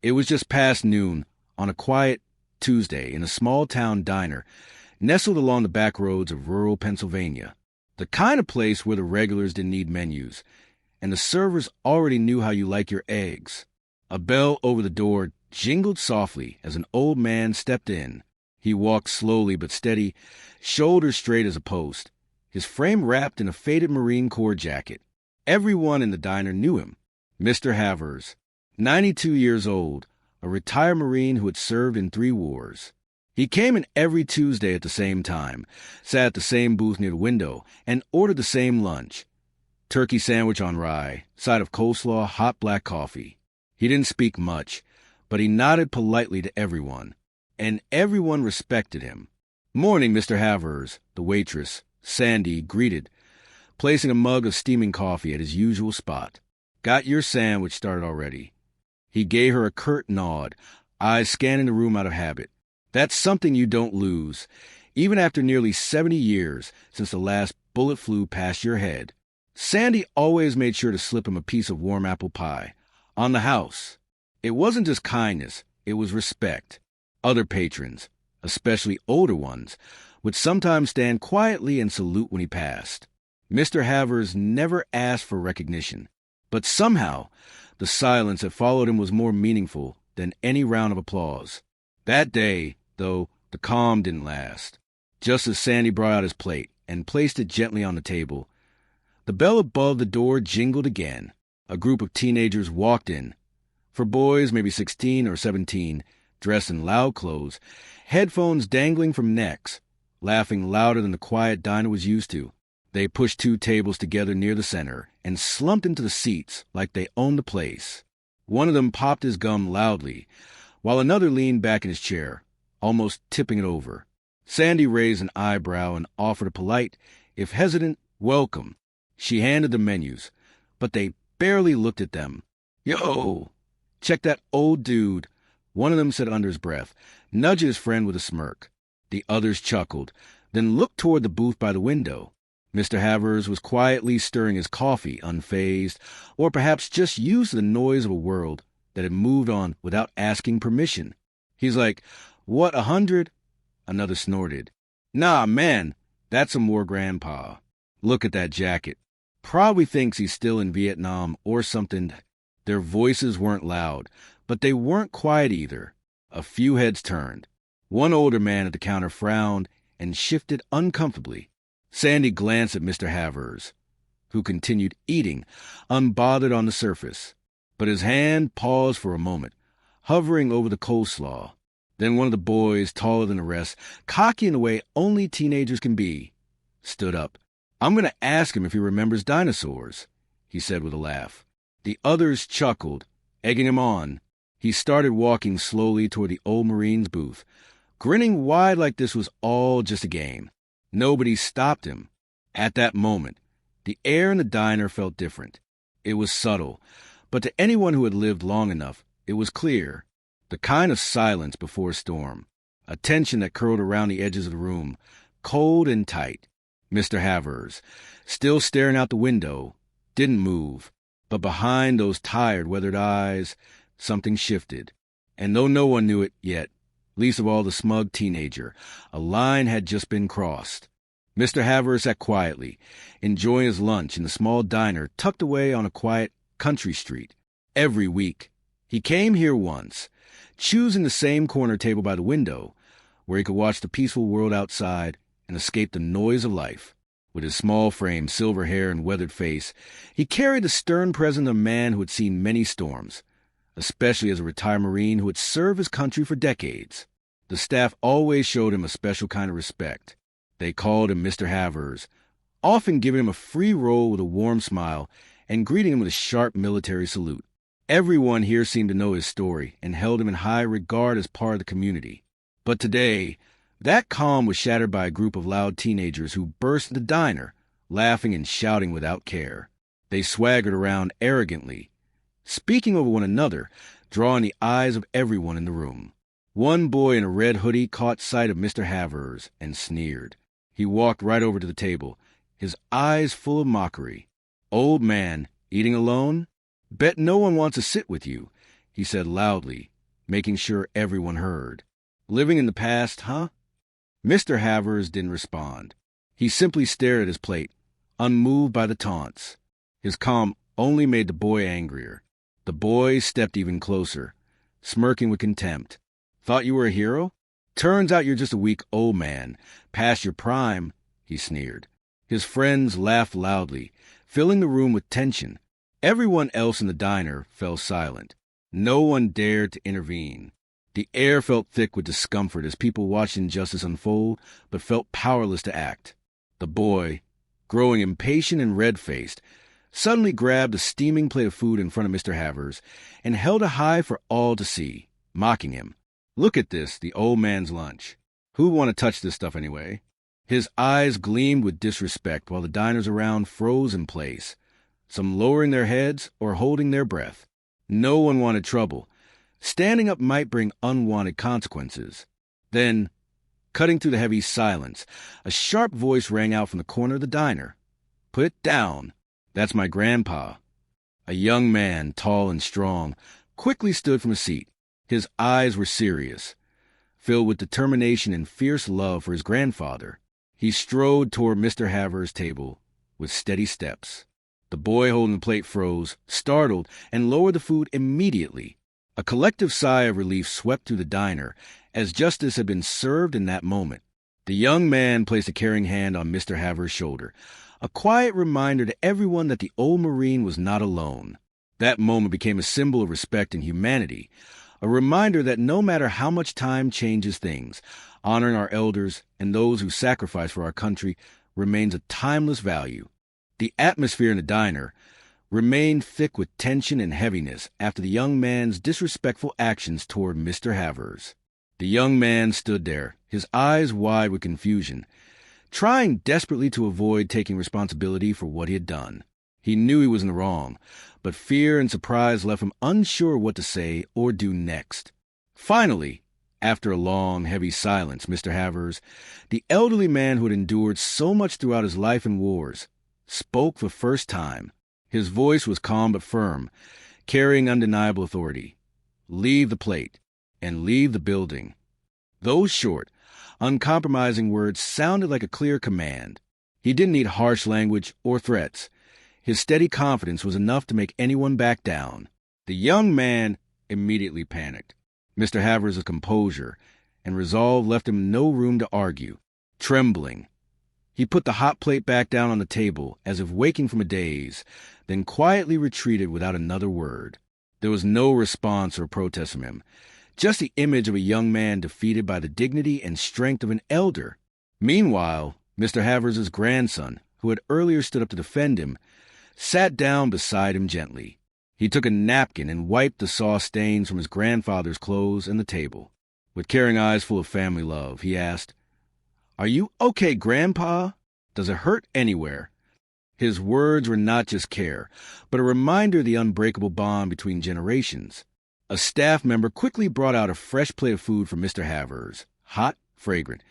It was just past noon on a quiet Tuesday in a small-town diner nestled along the back roads of rural Pennsylvania. The kind of place where the regulars didn't need menus, and the servers already knew how you like your eggs. A bell over the door jingled softly as an old man stepped in. He walked slowly but steady, shoulders straight as a post, his frame wrapped in a faded Marine Corps jacket. Everyone in the diner knew him. Mr. Havers, 92 years old, a retired Marine who had served in 3 wars. He came in every Tuesday at the same time, sat at the same booth near the window, and ordered the same lunch. Turkey sandwich on rye, side of coleslaw, hot black coffee. He didn't speak much, but he nodded politely to everyone, and everyone respected him. "Morning, Mr. Havers," the waitress, Sandy, greeted, placing a mug of steaming coffee at his usual spot. "Got your sandwich started already." He gave her a curt nod, eyes scanning the room out of habit. That's something you don't lose, even after nearly 70 years since the last bullet flew past your head. Sandy always made sure to slip him a piece of warm apple pie. On the house. It wasn't just kindness, it was respect. Other patrons, especially older ones, would sometimes stand quietly and salute when he passed. Mr. Havers never asked for recognition, but somehow the silence that followed him was more meaningful than any round of applause. That day, though, the calm didn't last. Just as Sandy brought out his plate and placed it gently on the table, the bell above the door jingled again. A group of teenagers walked in. For boys, maybe 16 or 17, dressed in loud clothes, headphones dangling from necks, laughing louder than the quiet diner was used to. They pushed 2 tables together near the center and slumped into the seats like they owned the place. One of them popped his gum loudly, while another leaned back in his chair, almost tipping it over. Sandy raised an eyebrow and offered a polite, if hesitant, welcome. She handed the menus, but they barely looked at them. "Yo, check that old dude," one of them said under his breath, nudging his friend with a smirk. The others chuckled, then looked toward the booth by the window. Mr. Havers was quietly stirring his coffee, unfazed, or perhaps just used to the noise of a world that had moved on without asking permission. He's like, "What, 100? Another snorted. "Nah, man, that's some more grandpa. Look at that jacket. Probably thinks he's still in Vietnam or something." Their voices weren't loud, but they weren't quiet either. A few heads turned. One older man at the counter frowned and shifted uncomfortably. Sandy glanced at Mr. Havers, who continued eating, unbothered on the surface. But his hand paused for a moment, hovering over the coleslaw. Then one of the boys, taller than the rest, cocky in the way only teenagers can be, stood up. "I'm going to ask him if he remembers dinosaurs," he said with a laugh. The others chuckled, egging him on. He started walking slowly toward the old Marine's booth, grinning wide like this was all just a game. Nobody stopped him. At that moment, the air in the diner felt different. It was subtle, but to anyone who had lived long enough, it was clear. The kind of silence before a storm, a tension that curled around the edges of the room, cold and tight. Mr. Havers, still staring out the window, didn't move, but behind those tired, weathered eyes, something shifted. And though no one knew it yet, least of all the smug teenager, a line had just been crossed. Mr. Havers sat quietly, enjoying his lunch in the small diner tucked away on a quiet country street. Every week, he came here once, choosing the same corner table by the window, where he could watch the peaceful world outside and escape the noise of life. With his small frame, silver hair, and weathered face, he carried the stern presence of a man who had seen many storms, especially as a retired Marine who had served his country for decades. The staff always showed him a special kind of respect. They called him Mr. Havers, often giving him a free roll with a warm smile and greeting him with a sharp military salute. Everyone here seemed to know his story and held him in high regard as part of the community. But today, that calm was shattered by a group of loud teenagers who burst the diner, laughing and shouting without care. They swaggered around arrogantly, speaking over one another, drawing the eyes of everyone in the room. One boy in a red hoodie caught sight of Mr. Havers and sneered. He walked right over to the table, his eyes full of mockery. "Old man, eating alone? Bet no one wants to sit with you," he said loudly, making sure everyone heard. "Living in the past, huh?" Mr. Havers didn't respond. He simply stared at his plate, unmoved by the taunts. His calm only made the boy angrier. The boy stepped even closer, smirking with contempt. "Thought you were a hero? Turns out you're just a weak old man, past your prime," he sneered. His friends laughed loudly, filling the room with tension. Everyone else in the diner fell silent. No one dared to intervene. The air felt thick with discomfort as people watched injustice unfold, but felt powerless to act. The boy, growing impatient and red-faced, suddenly grabbed a steaming plate of food in front of Mr. Havers and held it high for all to see, mocking him. "Look at this, the old man's lunch. Who'd want to touch this stuff anyway?" His eyes gleamed with disrespect while the diners around froze in place, some lowering their heads or holding their breath. No one wanted trouble. Standing up might bring unwanted consequences. Then, cutting through the heavy silence, a sharp voice rang out from the corner of the diner. "Put it down. That's my grandpa." A young man, tall and strong, quickly stood from his seat. His eyes were serious, filled with determination and fierce love for his grandfather. He strode toward Mr. Havers' table with steady steps. The boy holding the plate froze, startled, and lowered the food immediately. A collective sigh of relief swept through the diner, as justice had been served in that moment. The young man placed a caring hand on Mr. Havers' shoulder, a quiet reminder to everyone that the old Marine was not alone. That moment became a symbol of respect and humanity, a reminder that no matter how much time changes things, honoring our elders and those who sacrifice for our country remains a timeless value. The atmosphere in the diner remained thick with tension and heaviness after the young man's disrespectful actions toward Mr. Havers. The young man stood there, his eyes wide with confusion, trying desperately to avoid taking responsibility for what he had done. He knew he was in the wrong, but fear and surprise left him unsure what to say or do next. Finally, after a long, heavy silence, Mr. Havers, the elderly man who had endured so much throughout his life in wars, spoke for the first time. His voice was calm but firm, carrying undeniable authority. "Leave the plate, and leave the building." Those short, uncompromising words sounded like a clear command. He didn't need harsh language or threats. His steady confidence was enough to make anyone back down. The young man immediately panicked. Mr. Havers' composure and resolve left him no room to argue. Trembling, he put the hot plate back down on the table as if waking from a daze, then quietly retreated without another word. There was no response or protest from him, just the image of a young man defeated by the dignity and strength of an elder. Meanwhile, Mr. Havers' grandson, who had earlier stood up to defend him, sat down beside him gently. He took a napkin and wiped the sauce stains from his grandfather's clothes and the table. With caring eyes full of family love, he asked, "Are you okay, Grandpa? Does it hurt anywhere?" His words were not just care, but a reminder of the unbreakable bond between generations. A staff member quickly brought out a fresh plate of food for Mr. Havers, hot, fragrant,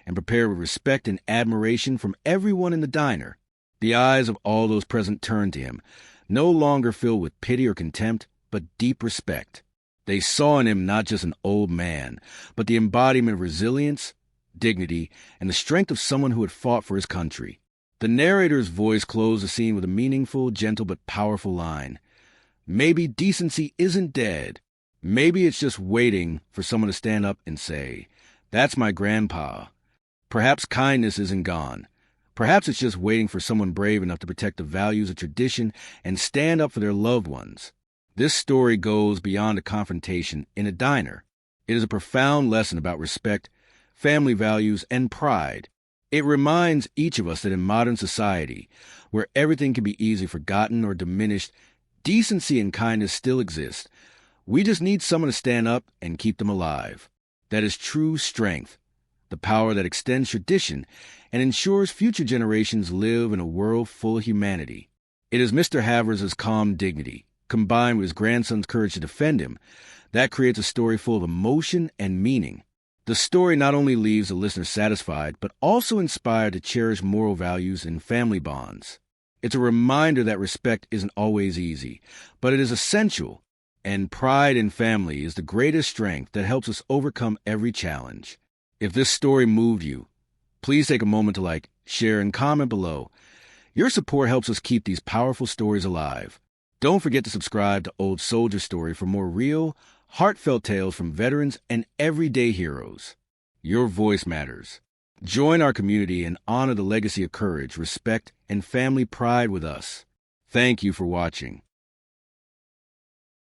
and prepared with respect and admiration from everyone in the diner. The eyes of all those present turned to him, no longer filled with pity or contempt, but deep respect. They saw in him not just an old man, but the embodiment of resilience, dignity, and the strength of someone who had fought for his country. The narrator's voice closed the scene with a meaningful, gentle, but powerful line. Maybe decency isn't dead. Maybe it's just waiting for someone to stand up and say, "That's my grandpa." Perhaps kindness isn't gone. Perhaps it's just waiting for someone brave enough to protect the values of tradition and stand up for their loved ones. This story goes beyond a confrontation in a diner. It is a profound lesson about respect, family values, and pride. It reminds each of us that in modern society, where everything can be easily forgotten or diminished, decency and kindness still exist. We just need someone to stand up and keep them alive. That is true strength, the power that extends tradition and ensures future generations live in a world full of humanity. It is Mr. Havers' calm dignity, combined with his grandson's courage to defend him, that creates a story full of emotion and meaning. The story not only leaves the listener satisfied, but also inspired to cherish moral values and family bonds. It's a reminder that respect isn't always easy, but it is essential. And pride in family is the greatest strength that helps us overcome every challenge. If this story moved you, please take a moment to like, share, and comment below. Your support helps us keep these powerful stories alive. Don't forget to subscribe to Old Soldier Story for more real, heartfelt tales from veterans and everyday heroes. Your voice matters. Join our community and honor the legacy of courage, respect, and family pride with us. Thank you for watching.